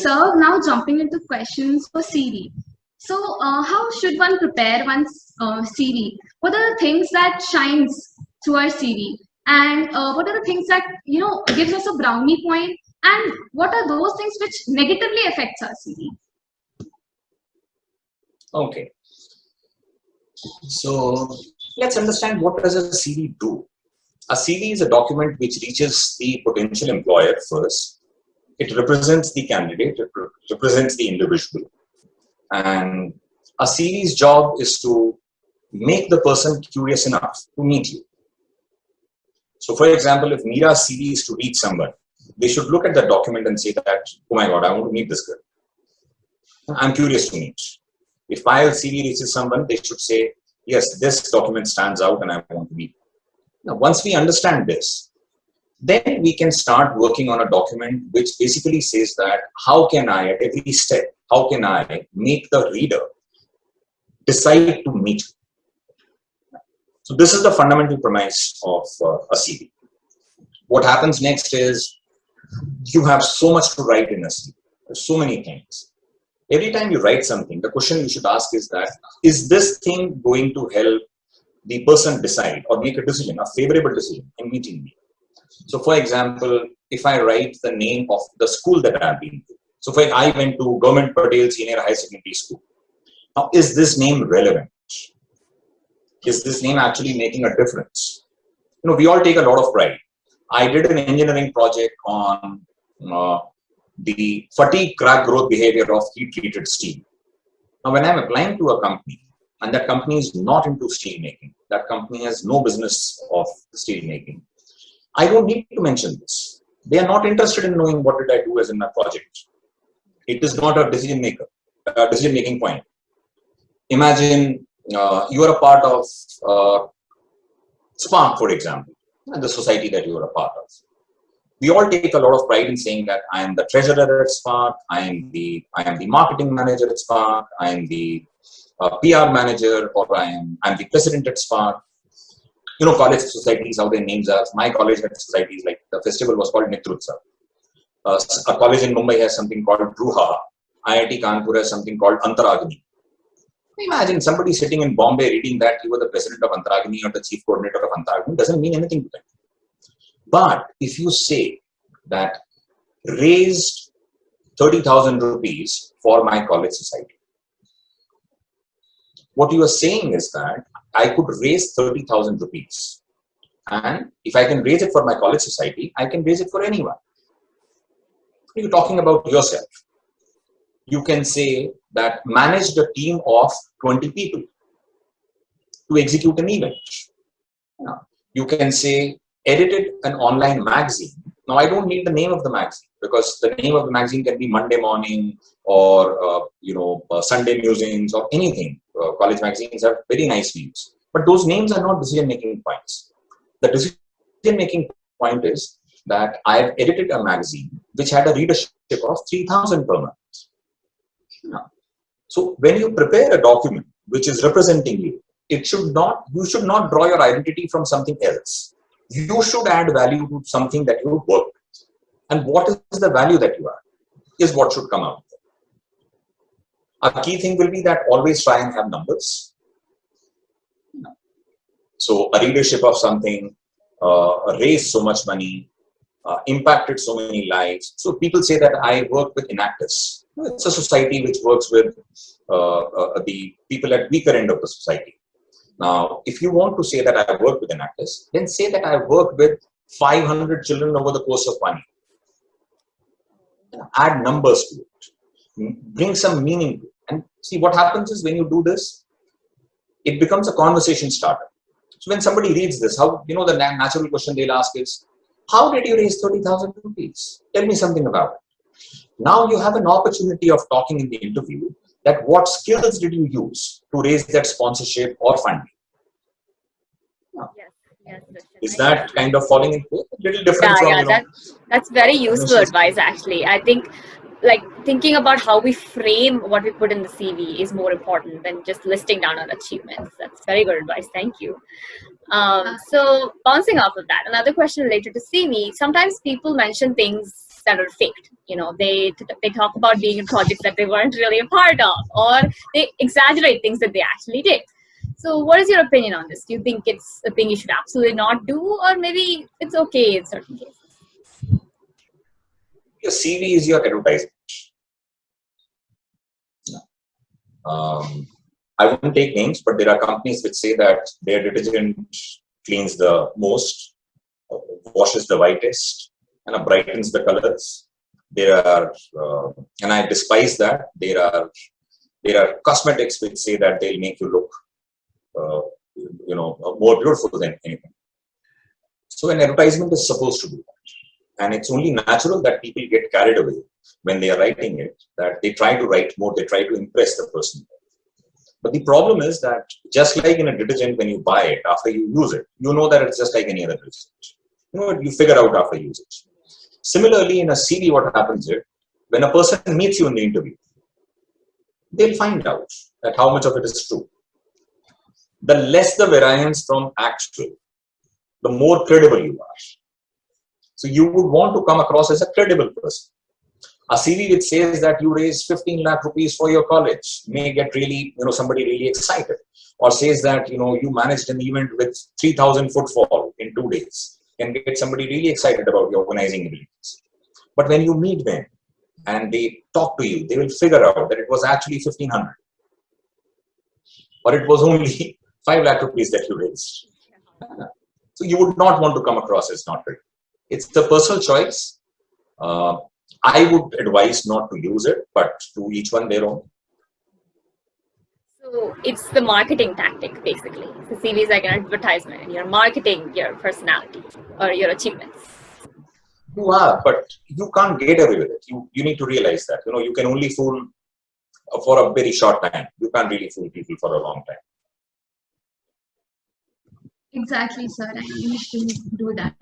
So now jumping into questions for CV. So how should one prepare one's CV? What are the things that shines through our CV? And what are the things that, gives us a brownie point? And what are those things which negatively affects our CV? Okay. So let's understand, what does a CV do? A CV is a document which reaches the potential employer first. It represents the candidate, it represents the individual. And a CV's job is to make the person curious enough to meet you. So for example, if Meera's CV is to reach someone, they should look at the document and say that, oh my God, I want to meet this girl. I'm curious to meet. If Payal's CV reaches someone, they should say, yes, this document stands out and I want to meet. Now, once we understand this, then we can start working on a document which basically says that how can I, at every step, how can I make the reader decide to meet you? So this is the fundamental premise of a CV. What happens next is you have so much to write in a CV. There's so many things. Every time you write something, the question you should ask is that, is this thing going to help the person decide or make a decision, a favorable decision in meeting me? So for example, if I write the name of the school that I've been to, so if I went to Government Patel Senior High Secondary School. Now, is this name relevant? Is this name actually making a difference? You know, we all take a lot of pride. I did an engineering project on the fatigue crack growth behavior of heat-treated steel. Now, when I'm applying to a company, and that company is not into steel making, that company has no business of steel making, I don't need to mention this. They are not interested in knowing what did I do as in my project. It is not a decision-making point. Imagine you are a part of SPARC, for example, and the society that you are a part of. We all take a lot of pride in saying that I am the treasurer at SPARC, I am the marketing manager at SPARC, I am the PR manager, or I am the president at SPARC. You know, college societies, how their names are. My college had societies, like the festival was called Nitrutsav. A college in Mumbai has something called Ruha. IIT Kanpur has something called Antaragni. Imagine somebody sitting in Bombay reading that you were the president of Antaragni or the chief coordinator of Antaragni. Doesn't mean anything to them. But if you say that raised 30,000 rupees for my college society, what you are saying is that I could raise 30,000 rupees. And if I can raise it for my college society, I can raise it for anyone. You're talking about yourself. You can say that manage a team of 20 people to execute an event. You can say edited an online magazine. Now, I don't need the name of the magazine, because the name of the magazine can be Monday Morning or Sunday Musings or anything. College magazines have very nice names, but those names are not decision-making points. The decision-making point is that I have edited a magazine which had a readership of 3,000 per month. So when you prepare a document which is representing you, you should not draw your identity from something else. You should add value to something that you work with. And what is the value that you add is what should come out. A key thing will be that always try and have numbers. So a readership of something, raised so much money, impacted so many lives. So people say that I work with Enactus. It's a society which works with the people at weaker end of the society. Now, if you want to say that I work with Enactus, then say that I work with 500 children over the course of 1 year. Add numbers to it. Bring some meaning to it. And see, what happens is when you do this, it becomes a conversation starter. So when somebody reads this, the natural question they'll ask is, how did you raise 30,000 rupees? Tell me something about it. Now you have an opportunity of talking in the interview that what skills did you use to raise that sponsorship or funding? Yes. Is that kind of falling into a little different from, that's very useful advice, actually. I think like thinking about how we frame what we put in the CV is more important than just listing down our achievements. That's very good advice. Thank you. So bouncing off of that, another question related to CV. Sometimes people mention things that are faked. They talk about being in projects that they weren't really a part of, or they exaggerate things that they actually did. So what is your opinion on this? Do you think it's a thing you should absolutely not do, or maybe it's okay in certain cases? Your CV is your advertisement. I wouldn't take names, but there are companies which say that their detergent cleans the most, washes the whitest, and brightens the colors. There are, and I despise that. There are cosmetics which say that they'll make you look, more beautiful than anything. So an advertisement is supposed to do that, and it's only natural that people get carried away when they are writing it. That they try to write more, they try to impress the person. But the problem is that just like in a detergent, when you buy it, after you use it, you know that it's just like any other detergent. You figure out after usage. Similarly, in a CV, what happens is, when a person meets you in the interview, they'll find out that how much of it is true. The less the variance from actual, the more credible you are. So you would want to come across as a credible person. A CV which says that you raised 15 lakh rupees for your college may get really, somebody really excited. Or says that, you managed an event with 3,000 footfall in 2 days, can get somebody really excited about your organizing abilities. But when you meet them and they talk to you, they will figure out that it was actually 1,500. Or it was only 5 lakh rupees that you raised. So you would not want to come across as not ready. It's a personal choice. I would advise not to use it, but to each one their own. So it's the marketing tactic, basically. The CV is like an advertisement, and you're marketing your personality or your achievements. You are, but you can't get away with it. You need to realize that. You can only fool for a very short time. You can't really fool people for a long time. Exactly, sir. I used to do that.